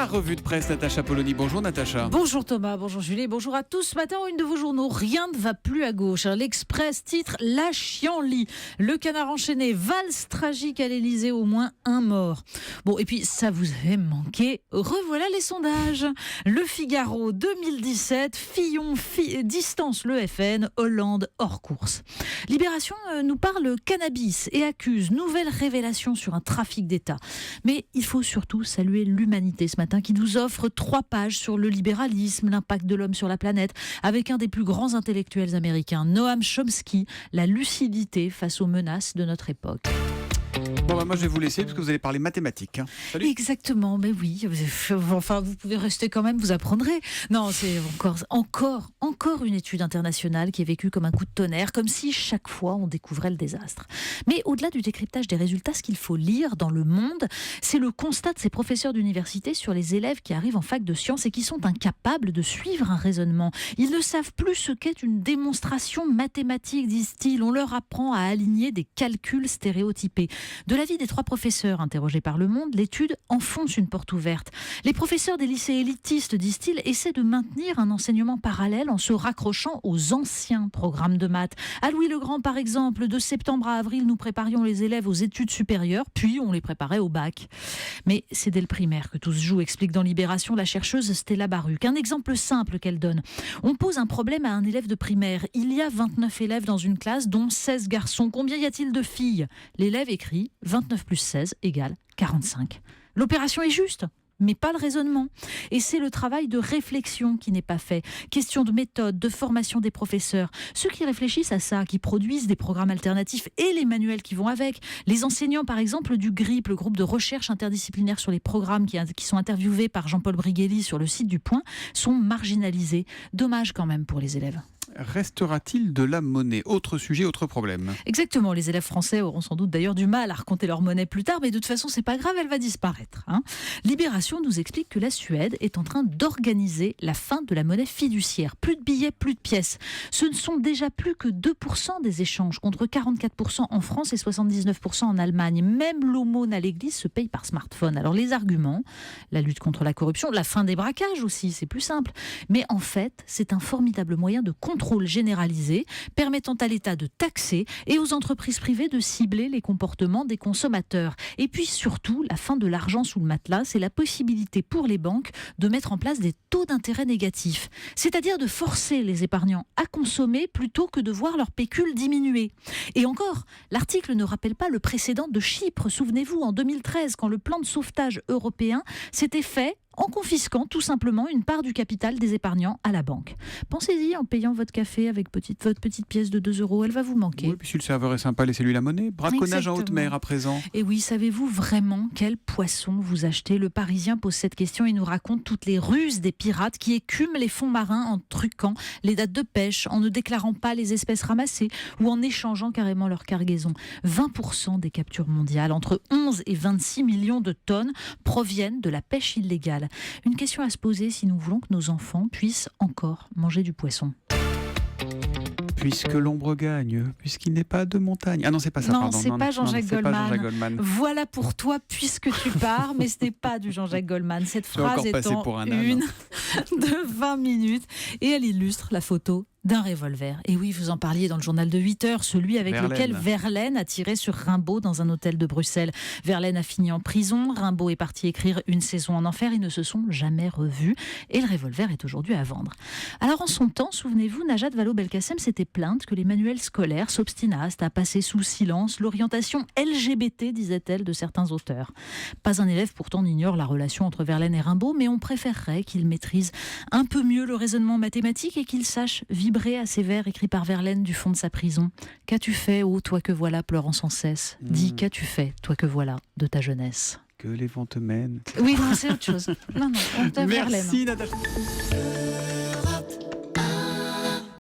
La revue de presse, Natacha Polony. Bonjour Natacha. Bonjour Thomas, bonjour Julie, bonjour à tous. Ce matin, une de vos journaux, rien ne va plus à gauche. L'Express titre La Chienlit. Le Canard enchaîné, valse tragique à l'Elysée, au moins un mort. Bon, et puis ça vous avait manqué. Revoilà les sondages. Le Figaro 2017, Fillon distance le FN, Hollande hors course. Libération nous parle cannabis et accuse nouvelle révélation sur un trafic d'État. Mais il faut surtout saluer l'humanité ce matin qui nous offre 3 pages sur le libéralisme, l'impact de l'homme sur la planète, avec un des plus grands intellectuels américains, Noam Chomsky, la lucidité face aux menaces de notre époque. Bon, moi je vais vous laisser parce que vous allez parler mathématiques. Salut. Exactement, mais oui. Enfin, vous pouvez rester quand même, vous apprendrez. Non, c'est encore une étude internationale qui est vécue comme un coup de tonnerre, comme si chaque fois on découvrait le désastre. Mais au-delà du décryptage des résultats, ce qu'il faut lire dans Le Monde, c'est le constat de ces professeurs d'université sur les élèves qui arrivent en fac de sciences et qui sont incapables de suivre un raisonnement. Ils ne savent plus ce qu'est une démonstration mathématique, disent-ils. On leur apprend à aligner des calculs stéréotypés. De l'avis des 3 professeurs interrogés par Le Monde, l'étude enfonce une porte ouverte. Les professeurs des lycées élitistes, disent-ils, essaient de maintenir un enseignement parallèle en se raccrochant aux anciens programmes de maths. À Louis-le-Grand, par exemple, de septembre à avril, nous préparions les élèves aux études supérieures, puis on les préparait au bac. Mais c'est dès le primaire que tout se joue, explique dans Libération la chercheuse Stella Baruch. Un exemple simple qu'elle donne. On pose un problème à un élève de primaire. Il y a 29 élèves dans une classe, dont 16 garçons. Combien y a-t-il de filles ? L'élève écrit 29 plus 16 égale 45. L'opération est juste, mais pas le raisonnement. Et c'est le travail de réflexion qui n'est pas fait. Question de méthode, de formation des professeurs. Ceux qui réfléchissent à ça, qui produisent des programmes alternatifs et les manuels qui vont avec. Les enseignants, par exemple, du GRIP, le groupe de recherche interdisciplinaire sur les programmes qui sont interviewés par Jean-Paul Brigelli sur le site du Point, sont marginalisés. Dommage quand même pour les élèves. Restera-t-il de la monnaie ? Autre sujet, autre problème. Exactement, les élèves français auront sans doute d'ailleurs du mal à raconter leur monnaie plus tard, mais de toute façon c'est pas grave, elle va disparaître. Libération nous explique que la Suède est en train d'organiser la fin de la monnaie fiduciaire. Plus de billets, plus de pièces. Ce ne sont déjà plus que 2% des échanges, contre 44% en France et 79% en Allemagne. Même l'aumône à l'église se paye par smartphone. Alors les arguments, la lutte contre la corruption, la fin des braquages aussi, c'est plus simple. Mais en fait, c'est un formidable moyen de contrôle généralisé, permettant à l'État de taxer et aux entreprises privées de cibler les comportements des consommateurs. Et puis surtout, la fin de l'argent sous le matelas, c'est la possibilité pour les banques de mettre en place des taux d'intérêt négatifs. C'est-à-dire de forcer les épargnants à consommer plutôt que de voir leur pécule diminuer. Et encore, l'article ne rappelle pas le précédent de Chypre. Souvenez-vous, en 2013, quand le plan de sauvetage européen s'était fait en confisquant tout simplement une part du capital des épargnants à la banque. Pensez-y en payant votre café avec votre petite pièce de 2 €, elle va vous manquer. Oui, puis si le serveur est sympa, laissez-lui la monnaie. Braconnage en haute mer à présent. Et oui, savez-vous vraiment quel poisson vous achetez ? Le Parisien pose cette question et nous raconte toutes les ruses des pirates qui écument les fonds marins en truquant les dates de pêche, en ne déclarant pas les espèces ramassées ou en échangeant carrément leur cargaison. 20% des captures mondiales, entre 11 et 26 millions de tonnes, proviennent de la pêche illégale. Une question à se poser si nous voulons que nos enfants puissent encore manger du poisson. Puisque l'ombre gagne, puisqu'il n'est pas de montagne. Ah non, c'est pas ça, non, pardon. C'est pas Jean-Jacques Goldman. Voilà pour toi, puisque tu pars, mais ce n'est pas du Jean-Jacques Goldman. Cette phrase est en une de 20 minutes et elle illustre la photo d'un revolver. Et oui, vous en parliez dans le journal de 8 heures, celui avec lequel Verlaine a tiré sur Rimbaud dans un hôtel de Bruxelles. Verlaine a fini en prison, Rimbaud est parti écrire Une saison en enfer, ils ne se sont jamais revus et le revolver est aujourd'hui à vendre. Alors en son temps, souvenez-vous, Najat Vallaud-Belkacem s'était plainte que les manuels scolaires s'obstinassent à passer sous silence l'orientation LGBT, disait-elle, de certains auteurs. Pas un élève pourtant n'ignore la relation entre Verlaine et Rimbaud, mais on préférerait qu'il maîtrise un peu mieux le raisonnement mathématique et qu'il sache vibrer à ces vers écrits par Verlaine du fond de sa prison. Qu'as-tu fait, ô toi que voilà, pleurant sans cesse ? Dis, qu'as-tu fait, toi que voilà, de ta jeunesse ? Que les vents te mènent. Oui, non, c'est autre chose. Non, Merci Natacha.